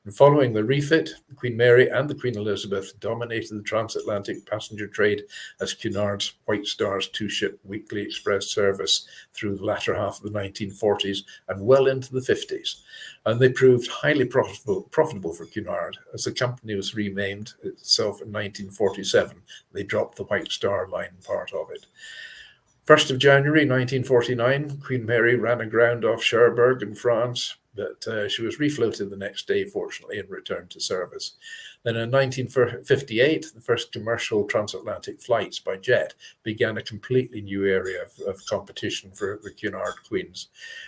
And following the refit, Queen Mary and the Queen Elizabeth dominated the transatlantic passenger trade as Cunard's White Star's two-ship weekly express service through the latter half of the 1940s and well into the 50s. And they proved highly profitable for Cunard. As the company was renamed itself in 1947, they dropped the White Star Line part of it. 1st of January 1949, Queen Mary ran aground off Cherbourg in France, but she was refloated the next day, fortunately, and returned to service. Then in 1958, the first commercial transatlantic flights by jet began a completely new area of competition for the Cunard Queens.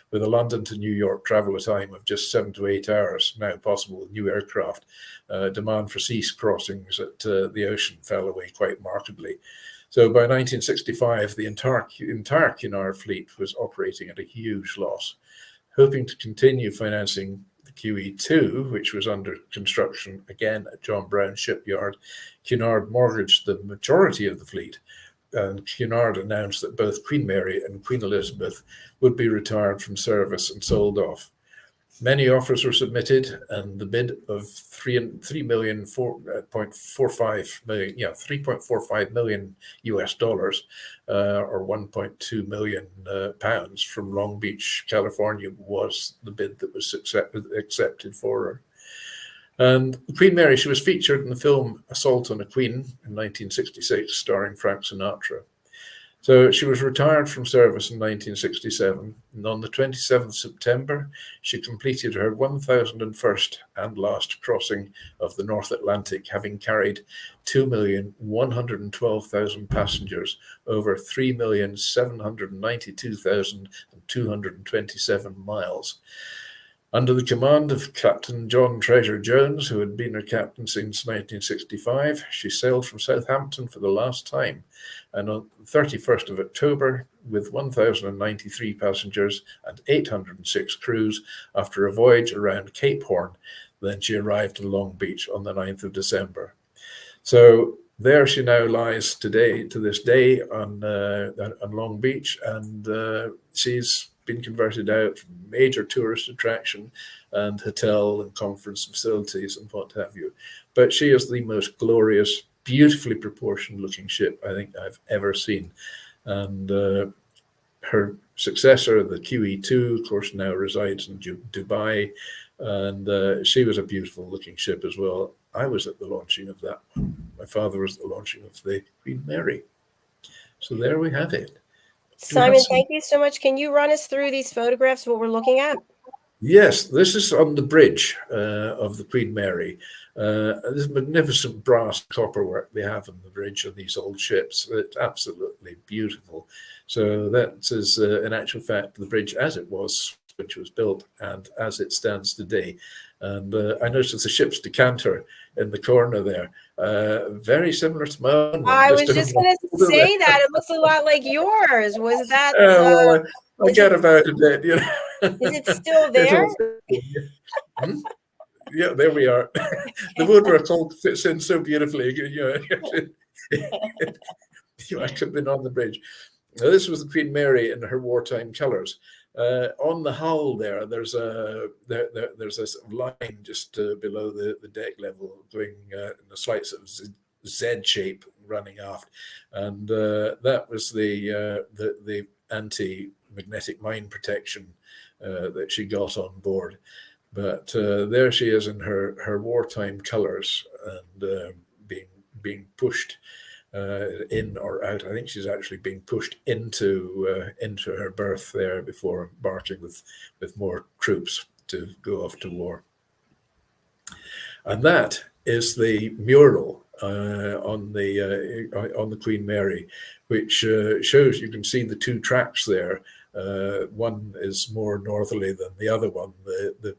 With a London to New York travel time of just 7 to 8 hours, now possible with new aircraft, demand for sea crossings at the ocean fell away quite markedly. So by 1965, the entire Cunard fleet was operating at a huge loss. Hoping to continue financing the QE2, which was under construction again at John Brown Shipyard, Cunard mortgaged the majority of the fleet, and Cunard announced that both Queen Mary and Queen Elizabeth would be retired from service and sold off. Many offers were submitted, and the bid of $3.45 million US dollars, or 1.2 million pounds from Long Beach, California, was the bid that was accepted for her. And Queen Mary, she was featured in the film Assault on a Queen in 1966, starring Frank Sinatra. So she was retired from service in 1967, and on the 27th of September, she completed her 1,001st and last crossing of the North Atlantic, having carried 2,112,000 passengers over 3,792,227 miles. Under the command of Captain John Treasure Jones, who had been her captain since 1965, she sailed from Southampton for the last time. And on the 31st of October, with 1,093 passengers and 806 crews, after a voyage around Cape Horn, then she arrived in Long Beach on the 9th of December. So there she now lies today, to this day, on Long Beach, and she's been converted out major tourist attraction and hotel and conference facilities and what have you. But she is the most glorious, beautifully proportioned looking ship I think I've ever seen. And her successor, the QE2, of course, now resides in Dubai. And she was a beautiful looking ship as well. I was at the launching of that one. My father was at the launching of the Queen Mary. So there we have it. Simon, thank you so much. Can you run us through these photographs, what we're looking at? Yes, this is on the bridge of the Queen Mary. This magnificent brass copperwork they have on the bridge of these old ships. It's absolutely beautiful. So that is, in actual fact, the bridge as it was, which was built, and as it stands today. And I noticed the ship's decanter in the corner there, very similar to my own one. I was just going to say that. It looks a lot like yours. Was that? Well, I get about a bit, you know. Is it still there? Yeah, there we are. The woodwork all fits in so beautifully. You know, I could have been on the bridge. Now, this was the Queen Mary in her wartime colours. On the hull there's a line just below the deck level going in a slight sort of Z shape running aft, and that was the anti-magnetic mine protection that she got on board. But there she is in her wartime colours and being pushed in or out. I think she's actually being pushed into her berth there before embarking with more troops to go off to war. And that is the mural on the Queen Mary, which shows, you can see the two tracks there. One is more northerly than the other one. The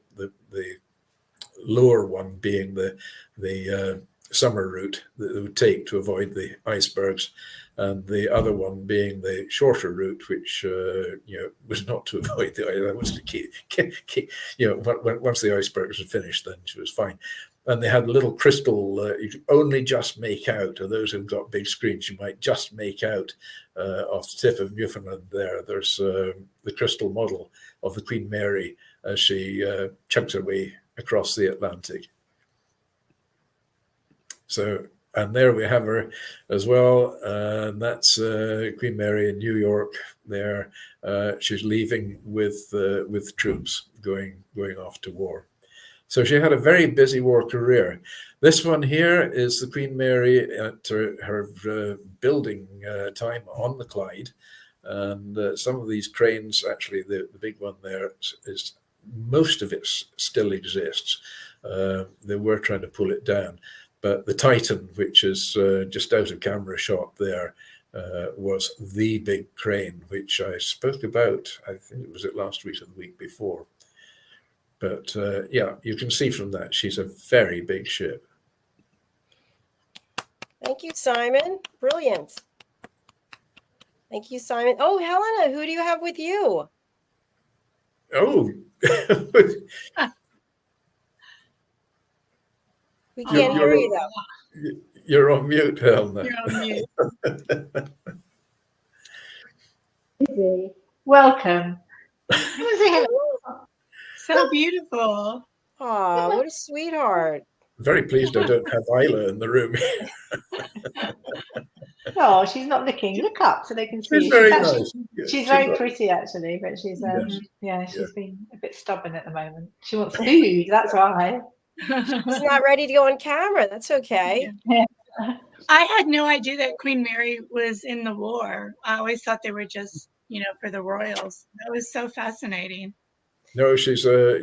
lower one being the summer route that they would take to avoid the icebergs, and the other one being the shorter route, which was not to avoid the ice. That was to keep once the icebergs had finished, then she was fine. And they had a little crystal, you could only just make out, or those who've got big screens, you might just make out off the tip of Newfoundland there. There's the crystal model of the Queen Mary as she chunks her way across the Atlantic. So, and there we have her as well. And that's Queen Mary in New York there. She's leaving with troops going off to war. So she had a very busy war career. This one here is the Queen Mary at her building time on the Clyde. And some of these cranes, actually the big one there is, most of it still exists. They were trying to pull it down. But the Titan, which is just out of camera shot there, was the big crane, which I spoke about, I think it was last week or the week before. But yeah, you can see from that, she's a very big ship. Thank you, Simon. Brilliant. Thank you, Simon. Oh, Helena, who do you have with you? Oh. We can't hear you, though. You're on mute, Helena. You're on mute. Welcome. So beautiful. Aw, what a sweetheart. Very pleased I don't have Isla in the room. Oh, she's not looking. Look up so they can see. She's very nice. She's very pretty, actually, but she's she's been a bit stubborn at the moment. She wants food. That's why. She's not ready to go on camera. That's okay. Yeah. I had no idea that Queen Mary was in the war. I always thought they were just, for the royals. That was so fascinating. No, she's a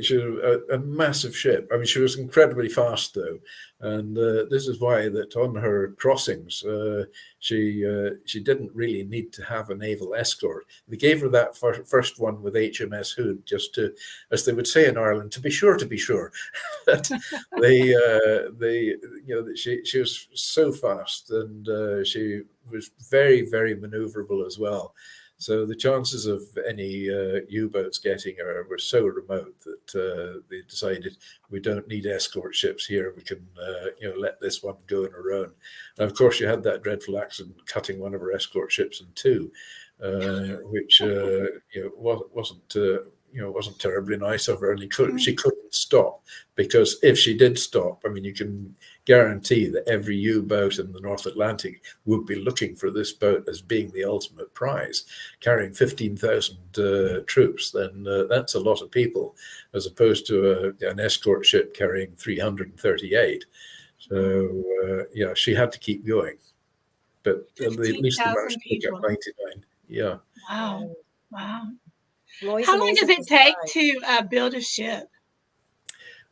massive ship. I mean, she was incredibly fast, though, and this is why that on her crossings, she didn't really need to have a naval escort. They gave her that first one with HMS Hood, just to, as they would say in Ireland, to be sure. That she was so fast, and she was very, very maneuverable as well. So the chances of any U-boats getting her were so remote that they decided we don't need escort ships here. We can, let this one go on her own. And of course, she had that dreadful accident cutting one of her escort ships in two, which wasn't terribly nice of her, and she couldn't stop, because if she did stop, I mean, you can guarantee that every U-boat in the North Atlantic would be looking for this boat as being the ultimate prize. Carrying 15,000 troops, then that's a lot of people, as opposed to an escort ship carrying 338. So she had to keep going, but at least the March took up 99. Yeah. Wow. Always How long amazing does it take design. to build a ship?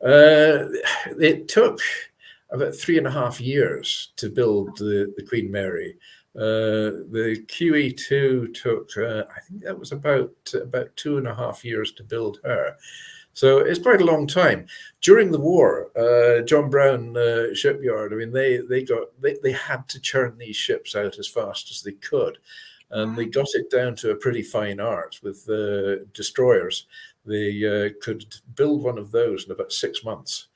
It took about 3.5 years to build the Queen Mary. The QE2 took, I think that was about 2.5 years to build her. So it's quite a long time. During the war, John Brown shipyard, I mean, they had to churn these ships out as fast as they could. And they got it down to a pretty fine art with destroyers. They could build one of those in about 6 months.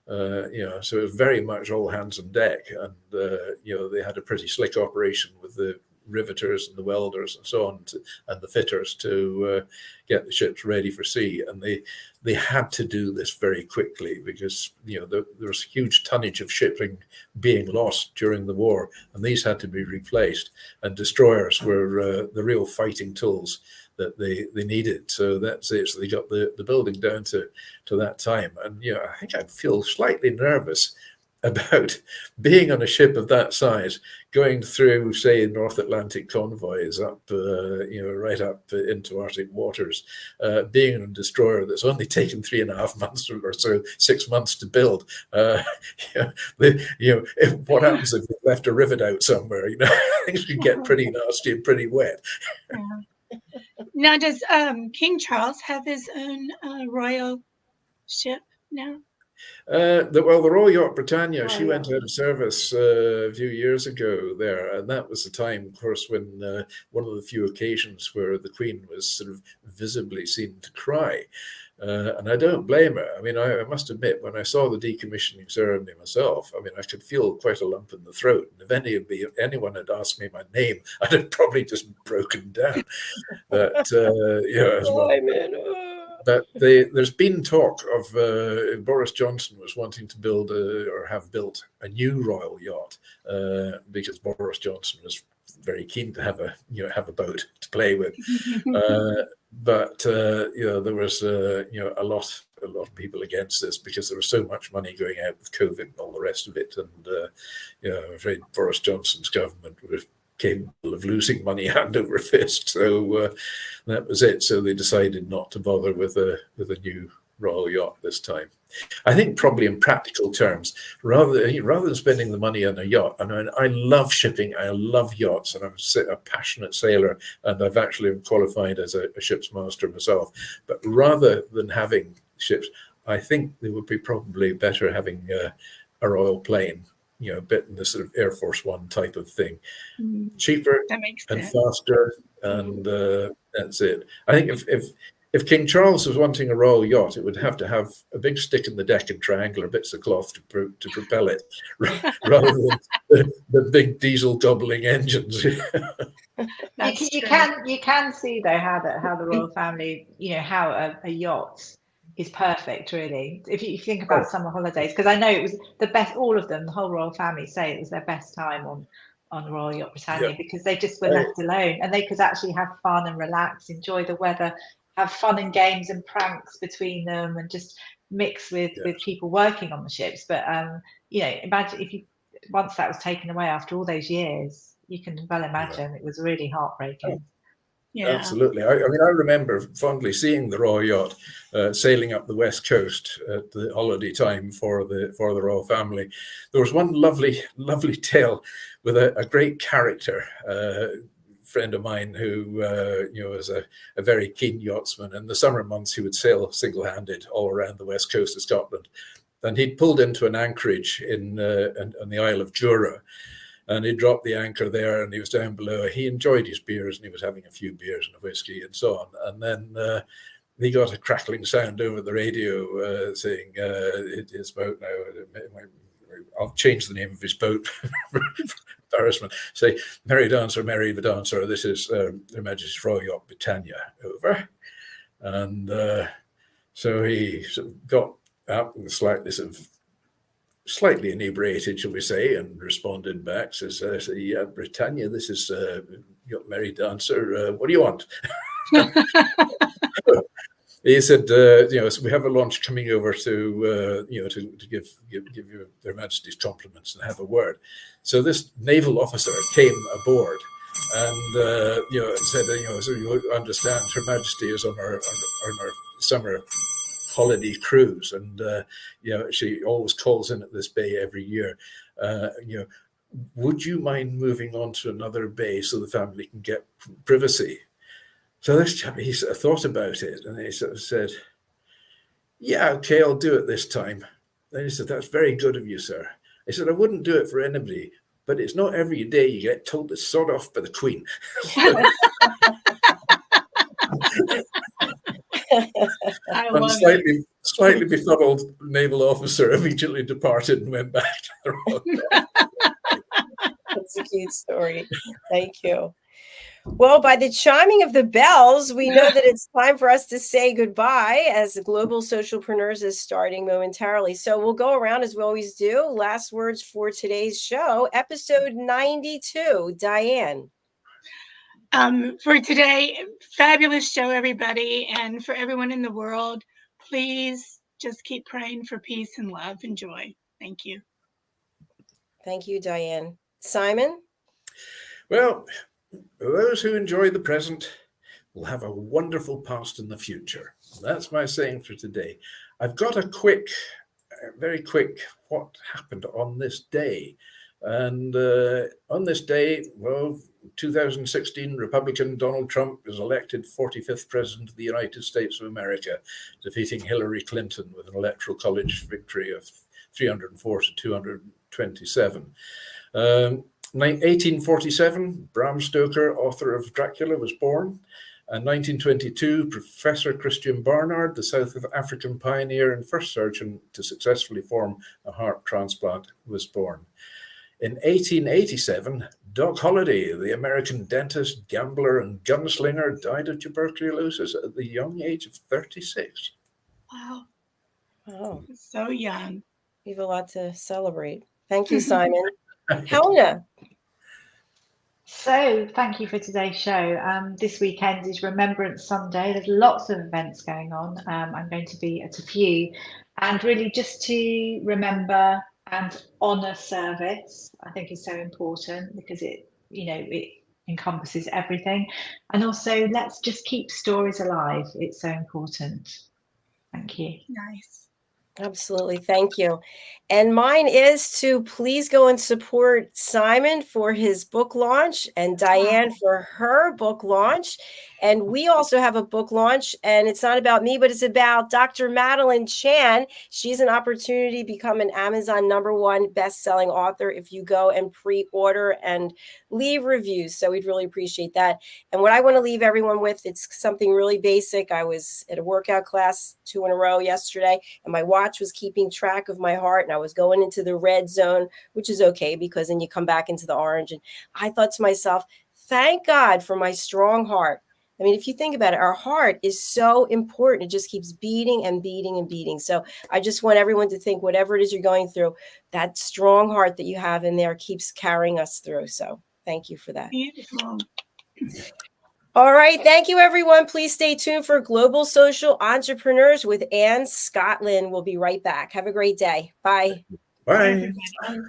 So it was very much all hands on deck. And, they had a pretty slick operation with the riveters and the welders and so on, and the fitters to get the ships ready for sea. And they had to do this very quickly, because there was huge tonnage of shipping being lost during the war, and these had to be replaced. And destroyers were the real fighting tools that they needed. So that's it. So they got the building down to that time. And I think I'd feel slightly nervous about being on a ship of that size, going through, say, North Atlantic convoys up, right up into Arctic waters, being on a destroyer that's only taken 3.5 months or so, 6 months to build. What happens if you've left a rivet out somewhere? Things can get pretty nasty and pretty wet. Yeah. Now, does King Charles have his own royal ship now? The Royal Yacht Britannia, Oh, she yeah. went out of service a few years ago there, and that was the time, of course, when one of the few occasions where the Queen was sort of visibly seen to cry. And I don't blame her. I mean, I must admit, when I saw the decommissioning ceremony myself, I mean, I could feel quite a lump in the throat. And if anyone had asked me my name, I'd have probably just broken down. But, as well. But there's been talk of Boris Johnson was wanting to build or have built a new royal yacht because Boris Johnson was very keen to have a boat to play with. But there was a lot of people against this because there was so much money going out with COVID and all the rest of it, and I'm afraid Boris Johnson's government would have capable of losing money hand over fist. So that was it. So they decided not to bother with a new royal yacht this time. I think probably in practical terms, rather than spending the money on a yacht, I mean, I love shipping, I love yachts, and I'm a passionate sailor, and I've actually been qualified as a ship's master myself. But rather than having ships, I think it would be probably better having a royal plane, a bit in the sort of Air Force One type of thing. Cheaper and faster, and that's it. I think if King Charles was wanting a royal yacht, it would have to have a big stick in the deck and triangular bits of cloth to propel it, rather than the big diesel gobbling engines. You can see though how the royal family, how a yacht is perfect, really. If you think about summer holidays, because I know it was the best. All of them, the whole royal family, say it was their best time on the Royal Yacht Britannia, because they just were left alone and they could actually have fun and relax, enjoy the weather, have fun and games and pranks between them, and just mix with people working on the ships. But imagine if once that was taken away after all those years, you can well imagine it was really heartbreaking. Yeah. Absolutely. I mean, I remember fondly seeing the Royal Yacht sailing up the west coast at the holiday time for the royal family. There was one lovely tale with a great character, friend of mine who was a very keen yachtsman. In the summer months, he would sail single-handed all around the west coast of Scotland, and he'd pulled into an anchorage on the Isle of Jura. And he dropped the anchor there, and he was down below. He enjoyed his beers, and he was having a few beers and a whiskey and so on. And then he got a crackling sound over the radio saying his boat now. I'll change the name of his boat for embarrassment. Say, Merry Dancer, Merry the Dancer. This is Her Majesty's Royal Yacht Britannia. Over. And so he sort of got up and slightly inebriated, shall we say, and responded back, says, yeah, Britannia, this is Merry Dancer. What do you want? He said, so we have a launch coming over to give you Their Majesty's compliments and have a word. So this naval officer came aboard and said, so you understand Her Majesty is on our summer holiday cruise, and she always calls in at this bay every year. Would you mind moving on to another bay so the family can get privacy? So this chap, he sort of thought about it, and he sort of said, yeah, okay, I'll do it this time. Then he said, that's very good of you, sir. He said, I wouldn't do it for anybody, but it's not every day you get told to sod off by the Queen. And slightly befuddled naval officer immediately departed and went back to the Royal Yacht. That's a cute story. Thank you. Well, by the chiming of the bells, we know that it's time for us to say goodbye, as the Global Socialpreneurs is starting momentarily. So we'll go around as we always do. Last words for today's show, episode 92. Diann. For today, fabulous show, everybody. And for everyone in the world, please just keep praying for peace and love and joy. Thank you. Thank you, Diann. Simon? Well, those who enjoy the present will have a wonderful past in the future. That's my saying for today. I've got a very quick, what happened on this day. And on this day, well, 2016, Republican Donald Trump is elected 45th President of the United States of America, defeating Hillary Clinton with an electoral college victory of 304 to 227. 1847, Bram Stoker, author of Dracula, was born. In 1922, Professor Christian Barnard, the South African pioneer and first surgeon to successfully perform a heart transplant, was born. In 1887, Doc Holliday, the American dentist, gambler, and gunslinger, died of tuberculosis at the young age of 36. Wow. Oh, So young. we have a lot to celebrate. Thank you, Simon. Helena? So thank you for today's show. This weekend is Remembrance Sunday. There's lots of events going on. I'm going to be at a few, and really just to remember and honour service, I think is so important because it encompasses everything. And also, let's just keep stories alive. It's so important. Thank you. Nice. Absolutely. Thank you. And mine is to please go and support Simon for his book launch and Diann for her book launch. And we also have a book launch, and it's not about me, but it's about Dr. Madeline Chan. She's an opportunity to become an Amazon #1 best-selling author if you go and pre-order and leave reviews. So we'd really appreciate that. And what I want to leave everyone with, it's something really basic. I was at a workout class 2 in a row yesterday, and my watch was keeping track of my heart, and I was going into the red zone, which is okay because then you come back into the orange. And I thought to myself, thank God for my strong heart. I mean, if you think about it, our heart is so important. It just keeps beating and beating and beating. So I just want everyone to think whatever it is you're going through, that strong heart that you have in there keeps carrying us through. So thank you for that. Beautiful. All right. Thank you, everyone. Please stay tuned for Global Social Entrepreneurs with Ann Scotland. We'll be right back. Have a great day. Bye. Bye. Everybody.